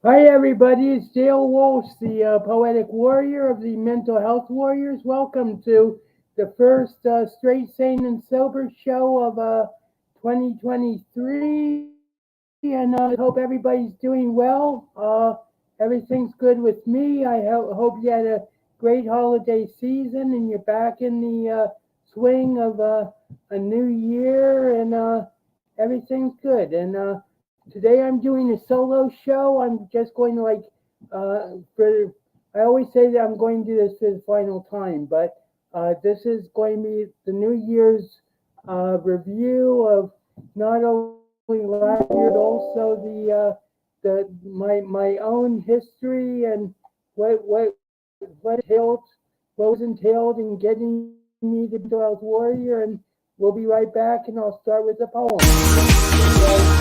Hi, everybody. It's Dale Walsh, the poetic warrior of the mental health warriors. Welcome to the first straight, sane, and sober show of 2023. And I hope everybody's doing well. Everything's good with me. I hope you had a great holiday season and you're back in the swing of a new year and everything's good. And today I'm doing a solo show. I'm just going to for I always say that I'm going to do this for the final time, but this is going to be the New Year's review of not only last year but also my own history and what entailed what was entailed in getting me to be a mental health warrior. And we'll be right back, and I'll start with a poem. So,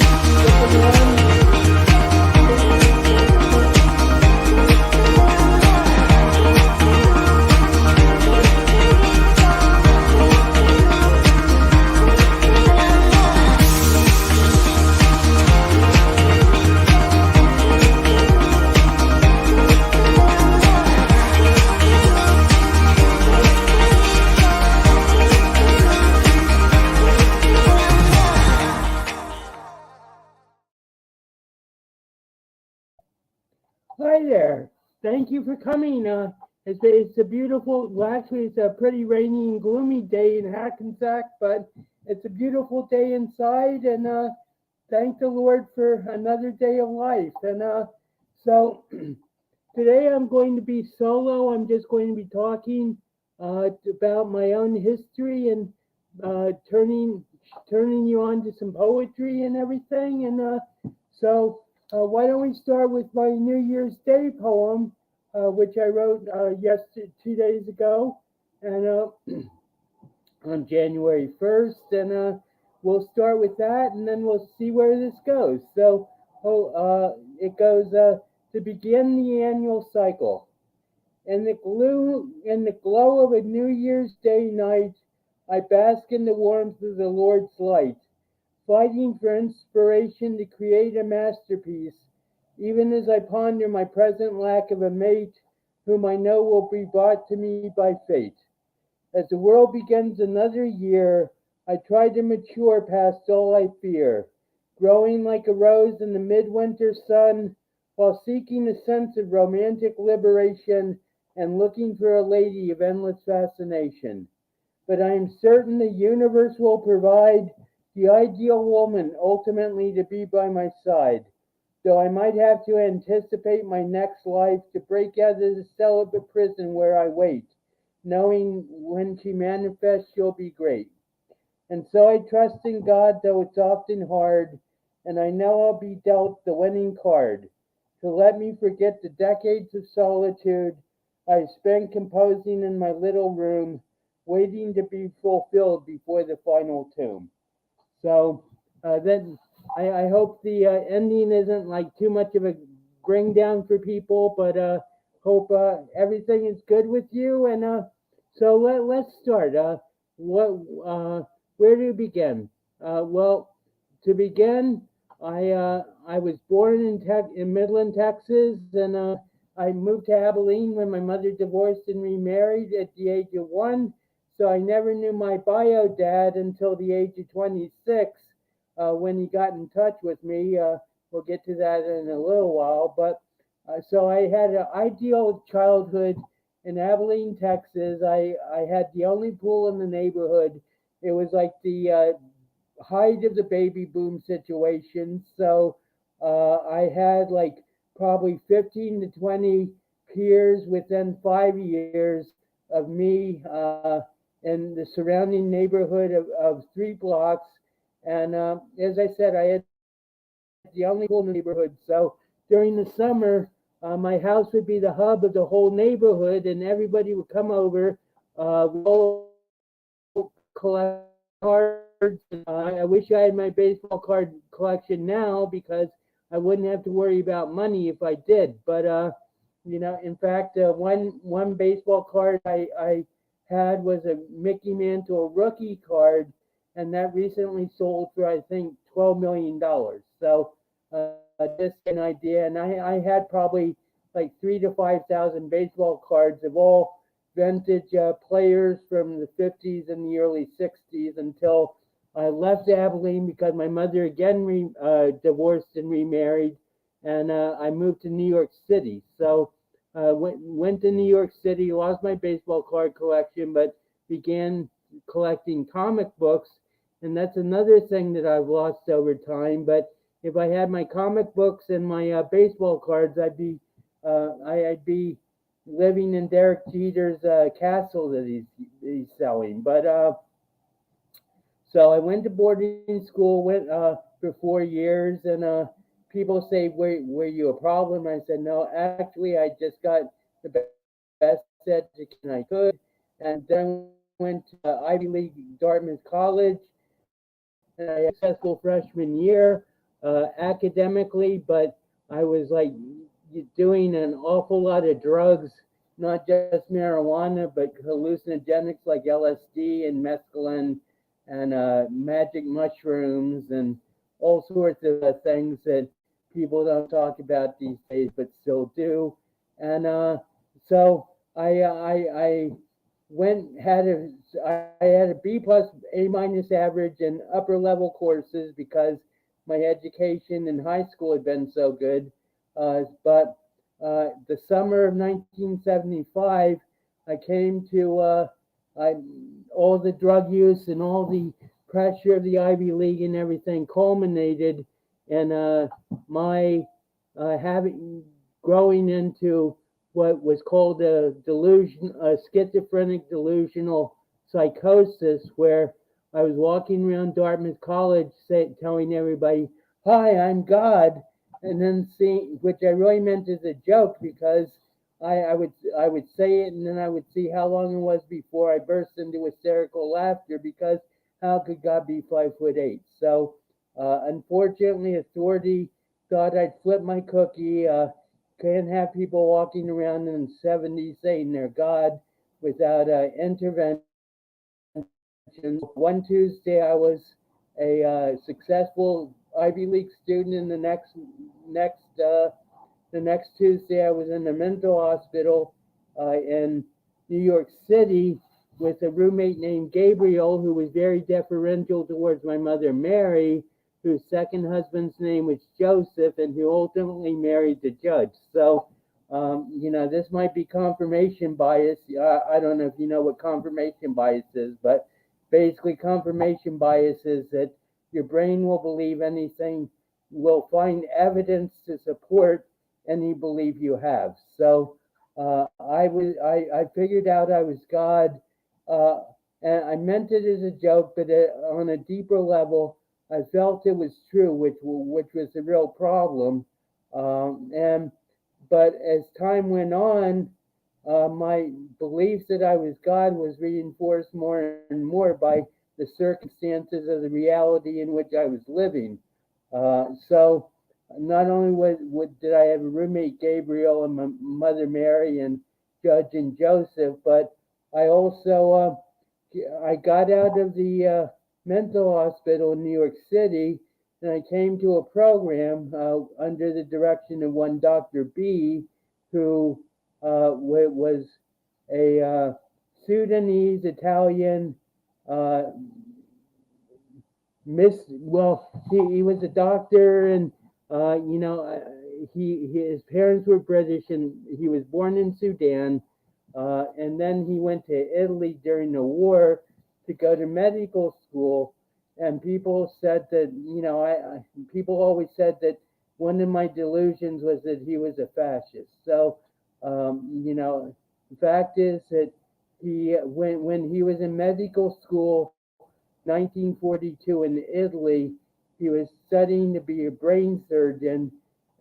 Hi there. Thank you for coming. It's a beautiful, well, actually, it's a pretty rainy and gloomy day in Hackensack, but it's a beautiful day inside, and thank the Lord for another day of life. And so today I'm going to be solo. I'm just going to be talking about my own history and turning you on to some poetry and everything. And why don't we start with my New Year's Day poem, which I wrote 2 days ago, and on January 1st, and we'll start with that, and then we'll see where this goes. It goes to begin the annual cycle. In the glow of a New Year's Day night, I bask in the warmth of the Lord's light, fighting for inspiration to create a masterpiece, even as I ponder my present lack of a mate whom I know will be brought to me by fate. As the world begins another year, I try to mature past all I fear, growing like a rose in the midwinter sun, while seeking a sense of romantic liberation and looking for a lady of endless fascination. But I am certain the universe will provide the ideal woman ultimately to be by my side, though I might have to anticipate my next life to break out of the celibate prison where I wait, knowing when she manifests she'll be great. And so I trust in God, though it's often hard, and I know I'll be dealt the winning card to let me forget the decades of solitude I've spent composing in my little room, waiting to be fulfilled before the final tomb. So then I hope the ending isn't like too much of a bring down for people, but hope everything is good with you. And let's start. What where do we begin? To begin, I was born in Midland, Texas, and I moved to Abilene when my mother divorced and remarried at the age of 1. So I never knew my bio dad until the age of 26 when he got in touch with me. We'll get to that in a little while. But so I had an ideal childhood in Abilene, Texas. I had the only pool in the neighborhood. It was like the height of the baby boom situation. So I had like probably 15 to 20 peers within 5 years of me in the surrounding neighborhood of 3 blocks. And as I said, I had the only pool in the neighborhood. So during the summer, my house would be the hub of the whole neighborhood, and everybody would come over. We'll collect cards. I wish I had my baseball card collection now because I wouldn't have to worry about money if I did. But in fact, one baseball card I had was a Mickey Mantle rookie card, and that recently sold for I think $12 million. So just an idea, and I had probably like 3 to 5 thousand baseball cards of all vintage players from the 50s and the early 60s until I left Abilene because my mother again divorced and remarried, and I moved to New York City. So went to New York City, lost my baseball card collection, but began collecting comic books, and that's another thing that I've lost over time. But if I had my comic books and my baseball cards, I'd be living in Derek Jeter's castle that he's selling. But so I went to boarding school, went for 4 years, and people say, were you a problem? I said, no, actually, I just got the best education I could, and then I went to Ivy League Dartmouth College, and I had a successful freshman year academically, but I was like doing an awful lot of drugs, not just marijuana, but hallucinogenics like LSD and mescaline and magic mushrooms and all sorts of things that people don't talk about these days, but still do. And so I went I had a B plus A minus average in upper level courses because my education in high school had been so good. But the summer of 1975, I came to I, all the drug use and all the pressure of the Ivy League and everything culminated in my having growing into what was called a schizophrenic delusional psychosis, where I was walking around Dartmouth College telling everybody, "Hi, I'm God," and then seeing, which I really meant as a joke because I would say it and then I would see how long it was before I burst into hysterical laughter because how could God be 5'8"? So unfortunately, authority thought I'd flip my cookie. Can't have people walking around in the 70s saying they're God without intervention. So one Tuesday, I was a successful Ivy League student, and next the next Tuesday, I was in a mental hospital in New York City with a roommate named Gabriel, who was very deferential towards my mother, Mary, whose second husband's name was Joseph, and who ultimately married the judge. So, this might be confirmation bias. I don't know if you know what confirmation bias is, but basically, confirmation bias is that your brain will believe anything, will find evidence to support any belief you have. So I figured out I was God, uh, and I meant it as a joke, but on a deeper level, I felt it was true, which was the real problem. And but as time went on, my belief that I was God was reinforced more and more by the circumstances of the reality in which I was living. So not only did I have a roommate Gabriel and my mother Mary and Judge and Joseph, but I also I got out of the mental hospital in New York City, and I came to a program under the direction of one Dr. B, who was a Sudanese Italian uh, he was a doctor, and his parents were British, and he was born in Sudan, and then he went to Italy during the war to go to medical school. And people said that people always said that one of my delusions was that he was a fascist. So the fact is that he when he was in medical school 1942 in Italy. He was studying to be a brain surgeon,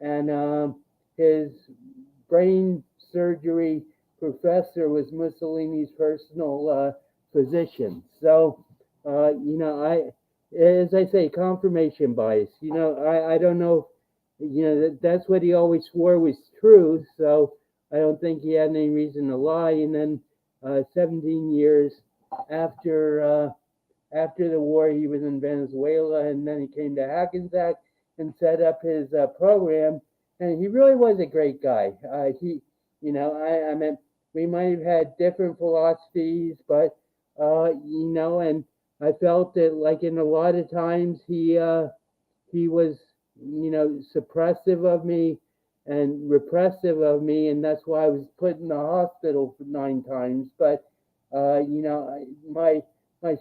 and his brain surgery professor was Mussolini's personal physician. So, as I say, confirmation bias. I don't know. That's what he always swore was true. So I don't think he had any reason to lie. And then 17 years after after the war, he was in Venezuela, and then he came to Hackensack, and set up his program. And he really was a great guy. I mean, we might have had different philosophies, but and I felt that like in a lot of times he was, suppressive of me and repressive of me, and that's why I was put in the hospital for 9 times. But my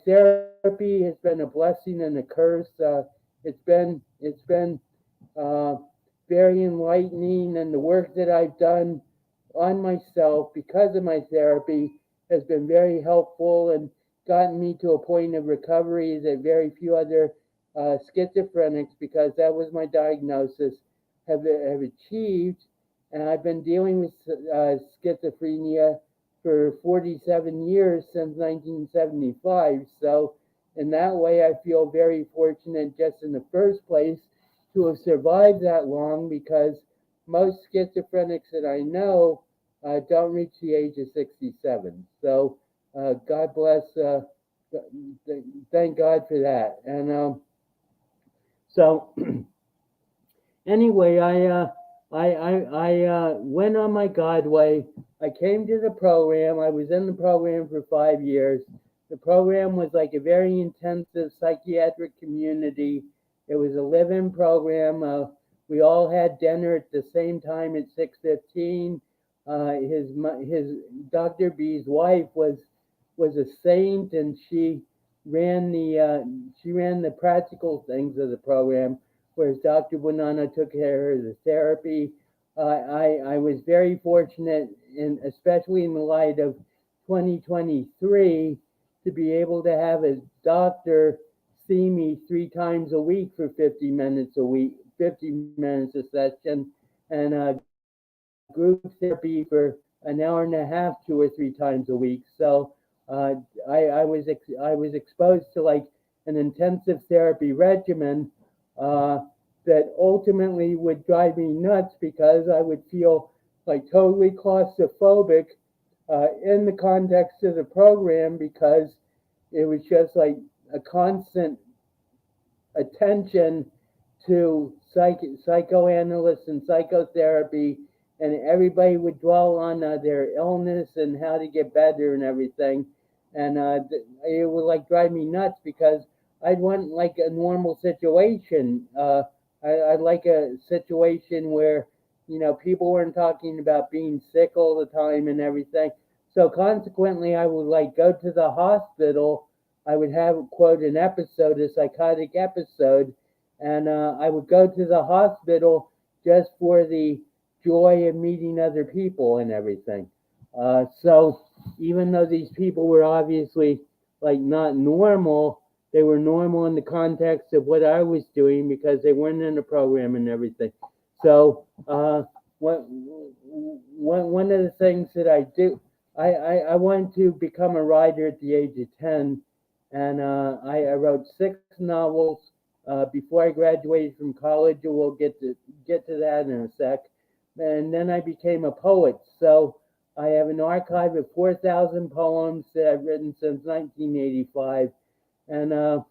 therapy has been a blessing and a curse. It's been uh, very enlightening, and the work that I've done on myself because of my therapy has been very helpful and gotten me to a point of recovery that very few other schizophrenics, because that was my diagnosis, have achieved. And I've been dealing with schizophrenia for 47 years since 1975. So, in that way, I feel very fortunate just in the first place to have survived that long, because most schizophrenics that I know don't reach the age of 67. So, God bless. Thank God for that. And so, anyway, I went on my God way. I came to the program. I was in the program for 5 years. The program was like a very intensive psychiatric community. It was a live-in program. We all had dinner at the same time at 6:15. His Dr. B's wife was a saint, and she ran the practical things of the program, whereas Dr. Bonanno took care of the therapy. I was very fortunate, especially in the light of 2023, to be able to have a doctor see me 3 times a week for 50 minutes a week, 50 minutes a session, and group therapy for an hour and a half, 2 or 3 times a week. So I was exposed to like an intensive therapy regimen uh, that ultimately would drive me nuts, because I would feel like totally claustrophobic in the context of the program, because it was just like a constant attention to psychoanalysts and psychotherapy, and everybody would dwell on their illness and how to get better and everything. And it would like drive me nuts, because I'd want like a normal situation. I'd like a situation where people weren't talking about being sick all the time and everything. So consequently, I would like go to the hospital. I would have, quote, an episode, a psychotic episode, and I would go to the hospital just for the joy of meeting other people and everything. So even though these people were obviously like not normal, they were normal in the context of what I was doing, because they weren't in the program and everything. So one of the things that I do, I wanted to become a writer at the age of 10, and I wrote 6 novels before I graduated from college, and we'll get to that in a sec. And then I became a poet. So I have an archive of 4,000 poems that I've written since 1985, and I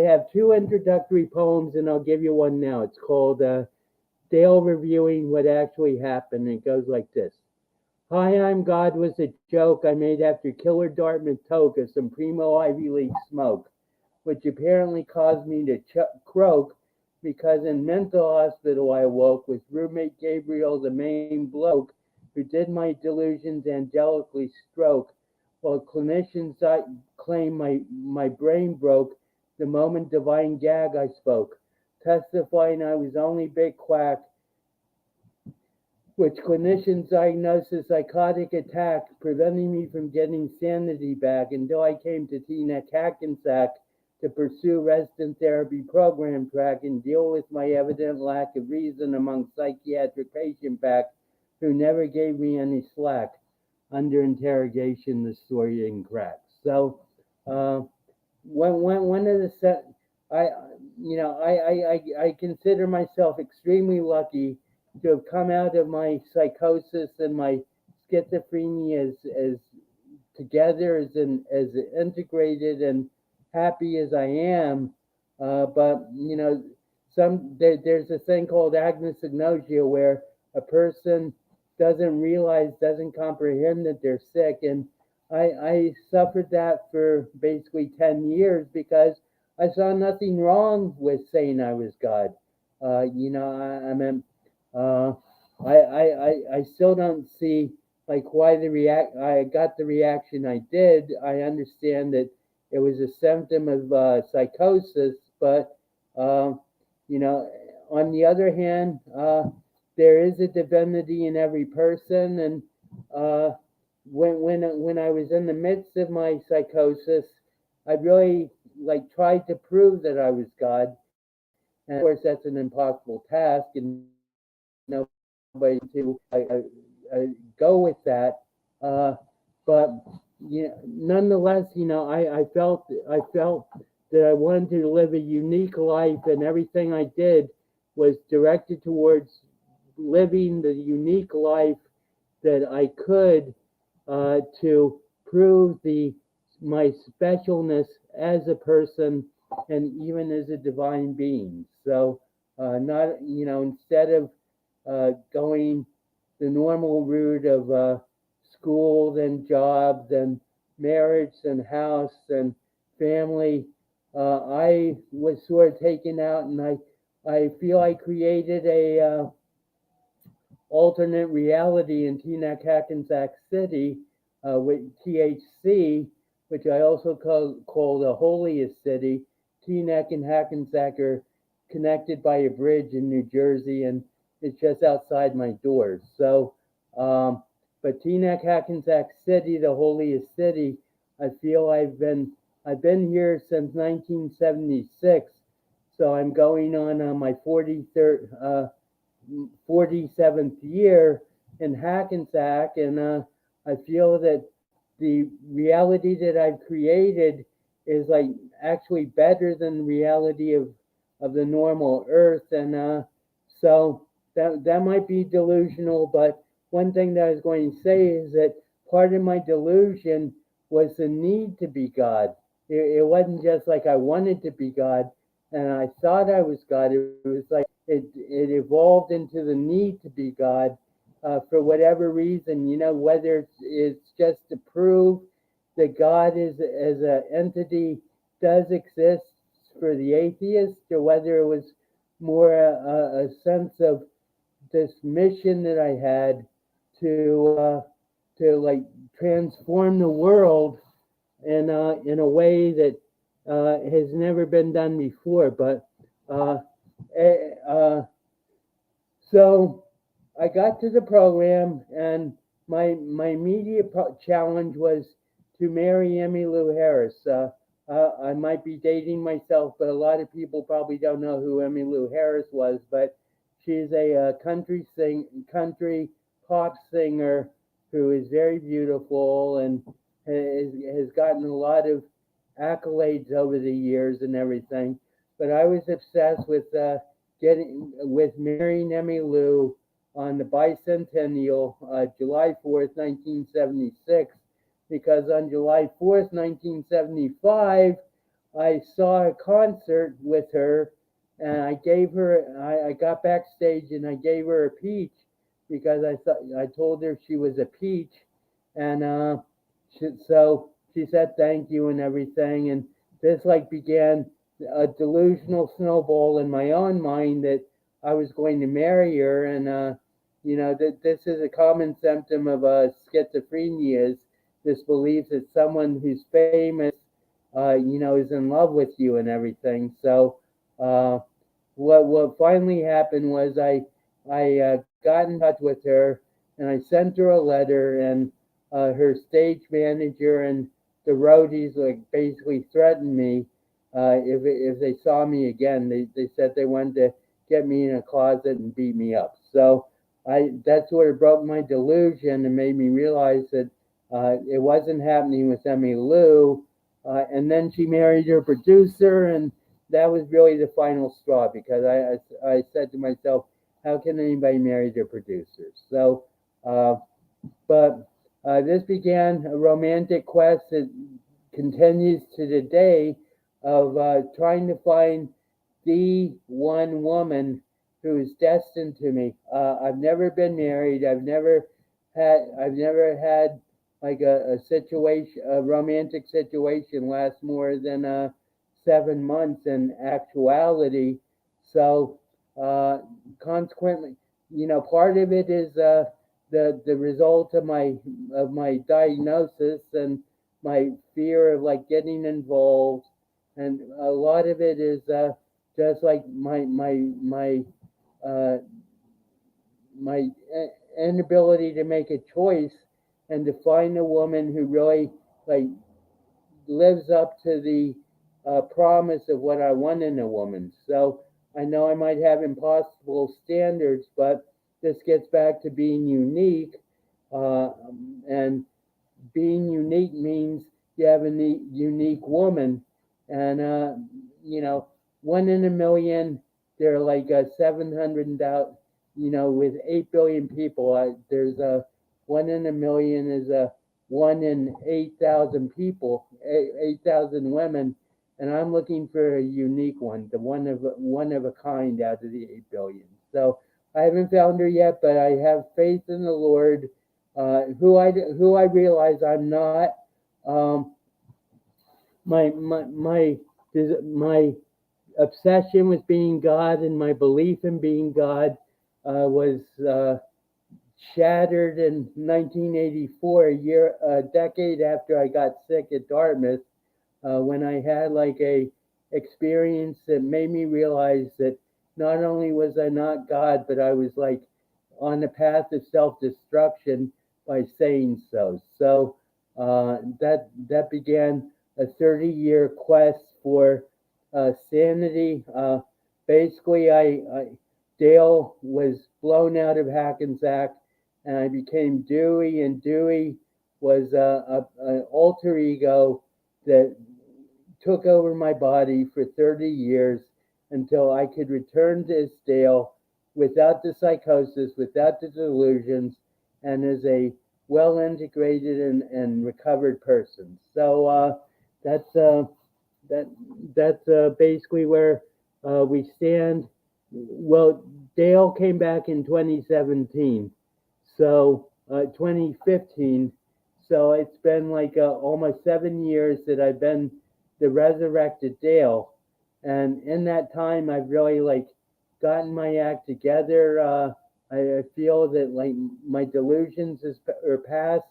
have 2 introductory poems, and I'll give you one now. It's called Dale Reviewing What Actually Happened. And it goes like this. Hi, I'm God was a joke I made after Killer Dartmouth toke of some primo Ivy League smoke, which apparently caused me to croak, because in mental hospital I awoke with roommate Gabriel, the main bloke, who did my delusions angelically stroke, while clinicians claim my brain broke the moment divine gag I spoke, testifying I was only big quack, which clinicians diagnosed as psychotic attack, preventing me from getting sanity back until I came to Teaneck Hackensack to pursue resident therapy program track and deal with my evident lack of reason among psychiatric patient pack who never gave me any slack. Under interrogation, the story didn't crack. So, one of the I, I consider myself extremely lucky to have come out of my psychosis and my schizophrenia as together, as integrated and happy as I am. But there's a thing called agnosognosia where a person doesn't realize, doesn't comprehend that they're sick, and I suffered that for basically 10 years because I saw nothing wrong with saying I was God. I mean, uh, I still don't see like why I got the reaction I did. I understand that it was a symptom of psychosis, but uh, you know, on the other hand, there is a divinity in every person, and uh, when I was in the midst of my psychosis, I really like tried to prove that I was God, and of course that's an impossible task, and nobody to go with that. Uh, but nonetheless, I felt that I wanted to live a unique life, and everything I did was directed towards living the unique life that I could to prove the my specialness as a person and even as a divine being. So, not instead of going the normal route of school, then jobs, then marriage, and house, and family, I was sort of taken out, and I feel I created a alternate reality in Teaneck, Hackensack City with THC, which I also call the holiest city. Teaneck and Hackensack are connected by a bridge in New Jersey, and it's just outside my doors. So, but Teaneck, Hackensack City, the holiest city, I feel I've been here since 1976. So I'm going on my 43rd 47th year in Hackensack, and I feel that the reality that I've created is like actually better than the reality of the normal Earth, and so that might be delusional. But one thing that I was going to say is that part of my delusion was the need to be God. It wasn't just like I wanted to be God and I thought I was God. It was like it evolved into the need to be God for whatever reason, whether it's just to prove that God is as an entity does exist for the atheist, or whether it was more a sense of this mission that I had to like transform the world in a way that has never been done before. But uh, eh, uh, so I got to the program, and my immediate challenge was to marry Emmylou Harris. I might be dating myself, but a lot of people probably don't know who Emmylou Harris was. But she's a country pop singer who is very beautiful and has gotten a lot of accolades over the years and everything. But I was obsessed with marrying Emmylou on the bicentennial, July 4th, 1976, because on July 4th, 1975, I saw a concert with her, and I got backstage and I gave her a peach because I told her she was a peach, and so she said thank you and everything, and this like began a delusional snowball in my own mind that I was going to marry her, and that this is a common symptom of schizophrenia, is this belief that someone who's famous, is in love with you and everything. So uh, what finally happened was I got in touch with her and I sent her a letter, and her stage manager and the roadies like basically threatened me if they saw me again. They said they wanted to get me in a closet and beat me up. So that sort of broke my delusion and made me realize that it wasn't happening with Emmylou. And then she married her producer, and that was really the final straw because I said to myself, how can anybody marry their producer? So, uh, but this began a romantic quest that continues to today of trying to find the one woman who is destined to me. I've never been married. I've never had like a situation, a romantic situation last more than 7 months in actuality. So uh, consequently, part of it is the result of my diagnosis and my fear of like getting involved, and a lot of it is just like uh, my inability to make a choice and to find a woman who really like lives up to the promise of what I want in a woman. So I know I might have impossible standards, but this gets back to being unique, uh, and being unique means you have a unique woman, and you know, 1 in a million. There are like 700,000. With 8 billion people, there's a 1 in a million is a 1 in 8,000 people, 8,000 women, and I'm looking for a unique one, the one of a kind out of the 8 billion. So I haven't found her yet, but I have faith in the Lord, who I realize I'm not. Um, my obsession with being God and my belief in being God was shattered in 1984, a decade after I got sick at Dartmouth, when I had like a experience that made me realize that not only was I not God, but I was like on the path of self-destruction by saying so. So that began a 30-year quest for sanity. Basically, Dale was blown out of Hackensack, and I became Dewey, and Dewey was an alter ego that took over my body for 30 years until I could return to Dale without the psychosis, without the delusions, and as a well integrated and recovered person. So that's that that's basically where we stand. Well, Dale came back in 2017, so 2015. So it's been like almost 7 years that I've been the resurrected Dale, and in that time I've really like gotten my act together. I feel that like my delusions are past.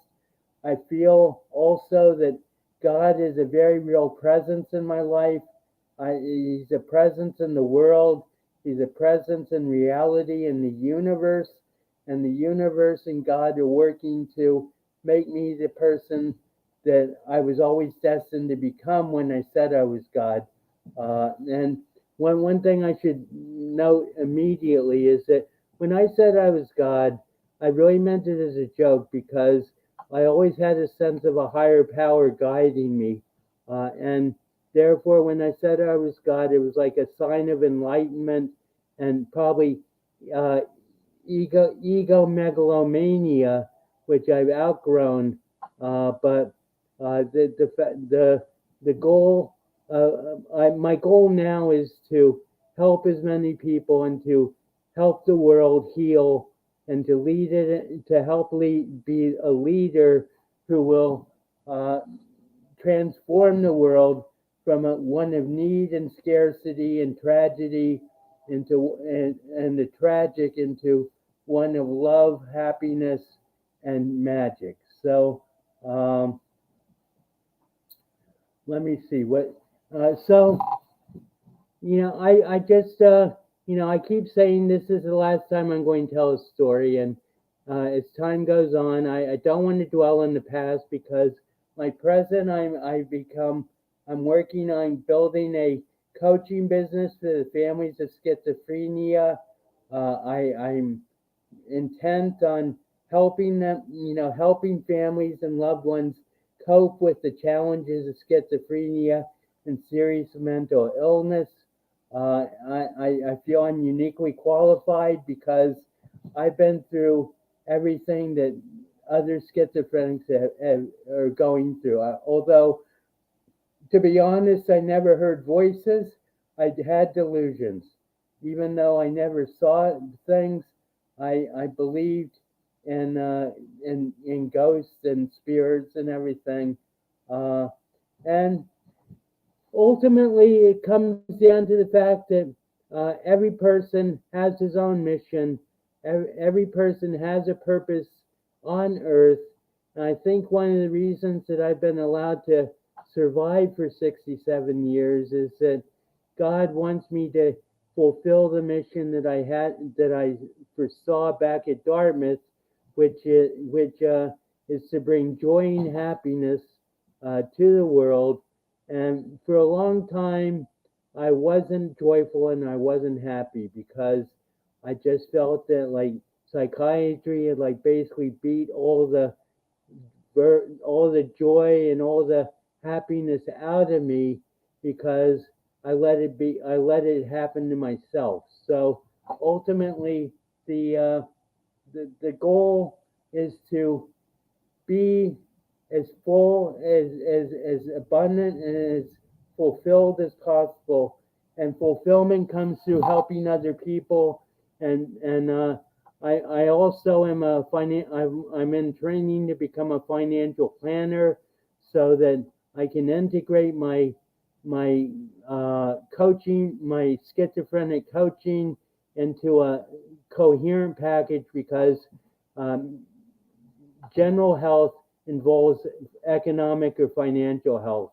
I feel also that God is a very real presence in my life. He's a presence in the world. He's a presence in reality in the universe. And the universe and God are working to make me the person that I was always destined to become when I said I was God. And one thing I should note immediately is that when I said I was God, I really meant it as a joke because I always had a sense of a higher power guiding me. And therefore, when I said I was God, it was like a sign of enlightenment and probably uh, megalomania, which I've outgrown. But the goal, my goal now is to help as many people and to help the world heal and to lead it, to help be a leader who will uh, transform the world from one of need and scarcity and tragedy and the tragic into one of love, happiness, and magic. So um, let me see what. So I just I keep saying this is the last time I'm going to tell a story, and as time goes on, I don't want to dwell in the past because my present I'm working on building a coaching business for the families of schizophrenia. I'm intent on helping them, helping families and loved ones cope with the challenges of schizophrenia and serious mental illness. I feel I'm uniquely qualified because I've been through everything that other schizophrenics are going through. Although, to be honest, I never heard voices. I had delusions. Even though I never saw things, I believed in ghosts and spirits and everything. Uh, and ultimately, it comes down to the fact that every person has his own mission. Every person has a purpose on Earth. And I think one of the reasons that I've been allowed to survive for 67 years is that God wants me to fulfill the mission that I foresaw back at Dartmouth, which is to bring joy and happiness to the world. And for a long time, I wasn't joyful and I wasn't happy because I just felt that like psychiatry had like basically beat all the joy and all the happiness out of me because I let it happen to myself. So ultimately, the the goal is to be as full, as abundant, and as fulfilled as possible. And fulfillment comes through helping other people. And I also am I'm in training to become a financial planner, so that I can integrate my schizophrenic coaching into a coherent package because um, general health involves economic or financial health.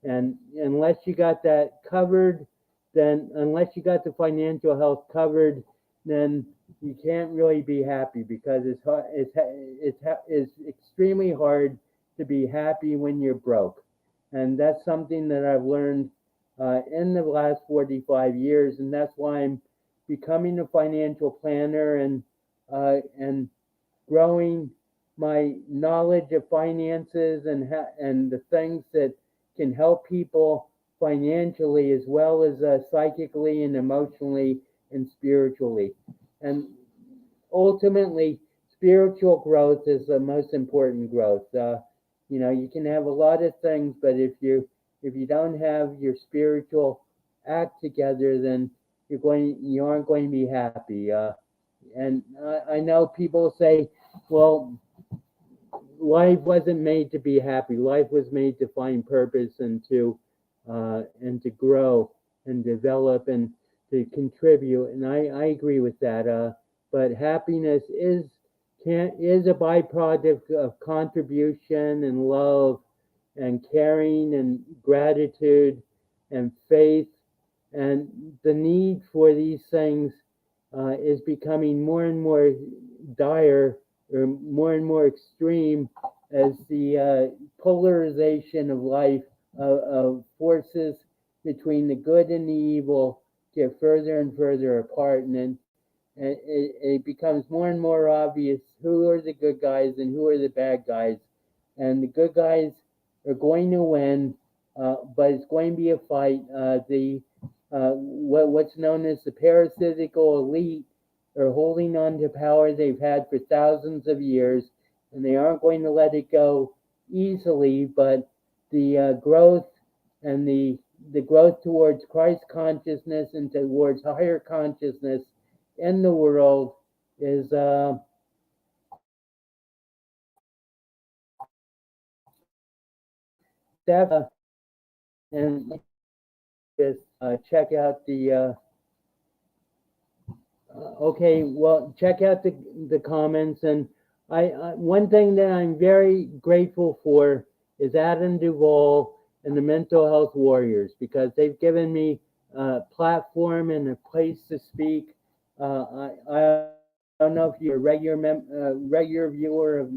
And unless you got that covered, then unless you got the financial health covered, then you can't really be happy because it's extremely hard to be happy when you're broke. And that's something that I've learned in the last 45 years. And that's why I'm becoming a financial planner and growing my knowledge of finances and the things that can help people financially as well as psychically and emotionally and spiritually. And ultimately, spiritual growth is the most important growth. You can have a lot of things, but if you don't have your spiritual act together, then you aren't going to be happy. And I know people say, well, life wasn't made to be happy. Life was made to find purpose and to grow and develop and to contribute. And I agree with that. But happiness is a byproduct of contribution and love and caring and gratitude and faith. And the need for these things is becoming more and more dire or more and more extreme as the polarization of life of forces between the good and the evil get further and further apart, and then it becomes more and more obvious who are the good guys and who are the bad guys, and the good guys are going to win, but it's going to be a fight. The what's known as the parasitical elite are holding on to power they've had for thousands of years, and they aren't going to let it go easily. But the growth and the growth towards Christ consciousness and towards higher consciousness in the world is definitely. And just check out the okay, well, check out the comments. And one thing that I'm very grateful for is Adam Duvall and the Mental Health Warriors because they've given me a platform and a place to speak. I don't know if you're a regular viewer of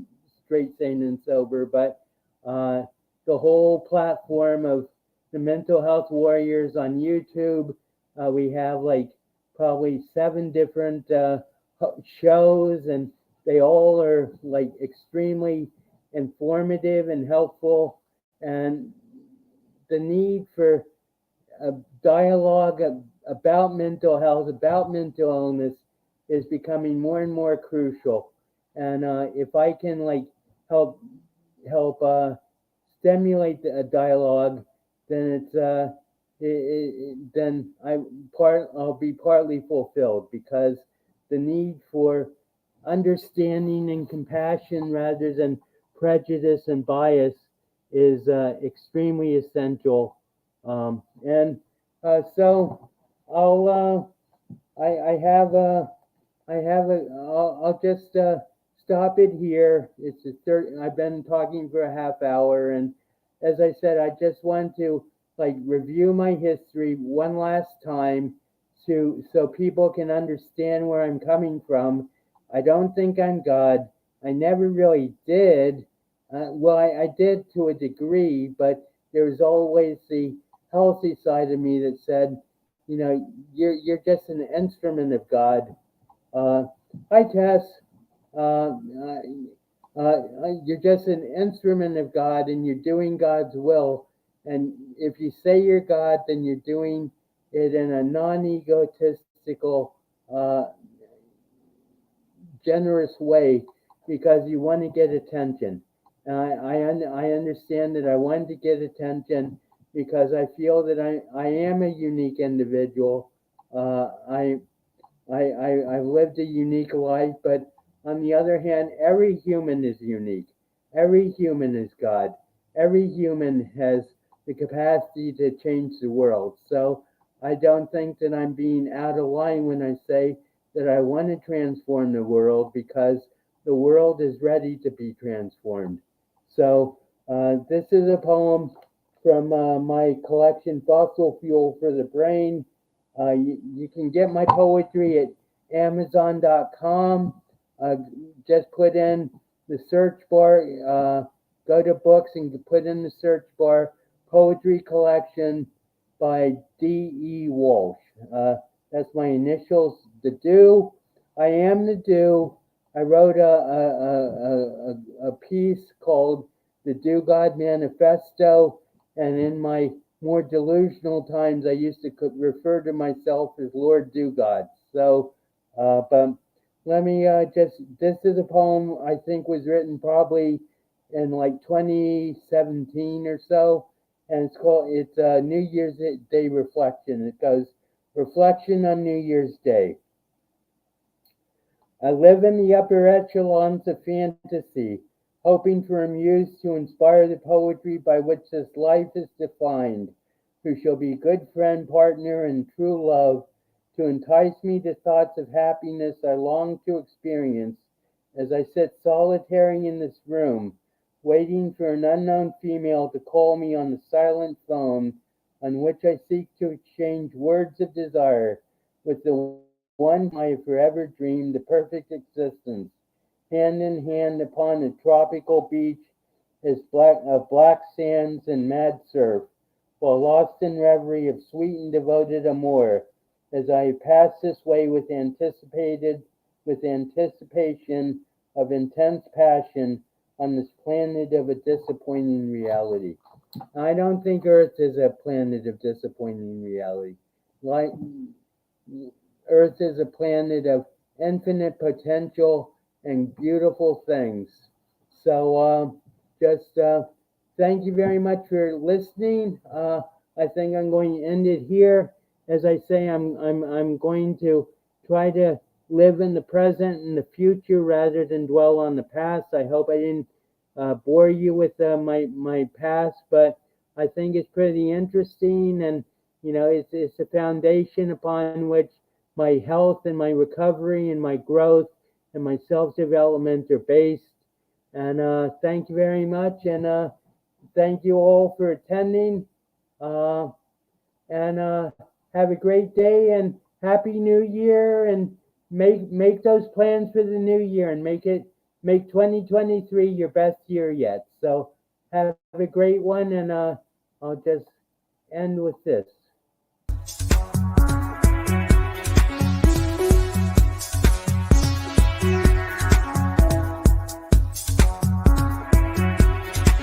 Straight, Sane, and Sober, but the whole platform of the Mental Health Warriors on YouTube, we have like probably 7 different shows, and they all are like extremely informative and helpful. And the need for a dialogue about mental health, about mental illness, is becoming more and more crucial. And if I can like help stimulate a dialogue, then then I'll be partly fulfilled, because the need for understanding and compassion rather than prejudice and bias is extremely essential. And so I'll I have I'll just stop it here. It's a third. I've been talking for a half hour, and as I said, I just want to like review my history one last time, to so people can understand where I'm coming from. I don't think I'm God. I never really did. Well, I did to a degree, but there was always the healthy side of me that said, you're just an instrument of God. Uh, Hi, Tess. Uh, you're just an instrument of God, and you're doing God's will. And if you say you're God, then you're doing it in a non-egotistical, uh, generous way, because you want to get attention. I understand that I want to get attention because I feel that I am a unique individual. I've lived a unique life, but on the other hand, every human is unique. Every human is God. Every human has the capacity to change the world. So I don't think that I'm being out of line when I say that I want to transform the world, because the world is ready to be transformed. So this is a poem from my collection, Fossil Fuel for the Brain. You can get my poetry at Amazon.com. Just put in the search bar, go to books and put in the search bar Poetry Collection by D.E. Walsh. That's my initials, the Do. I am the Do. I wrote a piece called The Do God Manifesto, and in my more delusional times, I used to refer to myself as Lord Do God. So, but let me this is a poem I think was written probably in like 2017 or so, and it's New Year's Day reflection. It goes, reflection on New Year's Day. I live in the upper echelons of fantasy, hoping for a muse to inspire the poetry by which this life is defined, who shall be good friend, partner, and true love, to entice me to thoughts of happiness I long to experience, as I sit solitary in this room, waiting for an unknown female to call me on the silent phone, on which I seek to exchange words of desire with the one I have forever dreamed the perfect existence, hand in hand upon a tropical beach as black sands and mad surf, while lost in reverie of sweet and devoted amour, as I pass this way with anticipation of intense passion on this planet of a disappointing reality. I don't think Earth is a planet of disappointing reality. Like Earth is a planet of infinite potential and beautiful things. So just thank you very much for listening. I think I'm going to end it here. As I say, I'm going to try to live in the present and the future rather than dwell on the past. I hope I didn't bore you with my past, but I think it's pretty interesting, and it's a foundation upon which my health and my recovery and my growth and my self development are based. And thank you very much, and thank you all for attending. Uh, and have a great day and happy New Year, and make those plans for the new year, and make 2023 your best year yet. So have a great one, and I'll just end with this.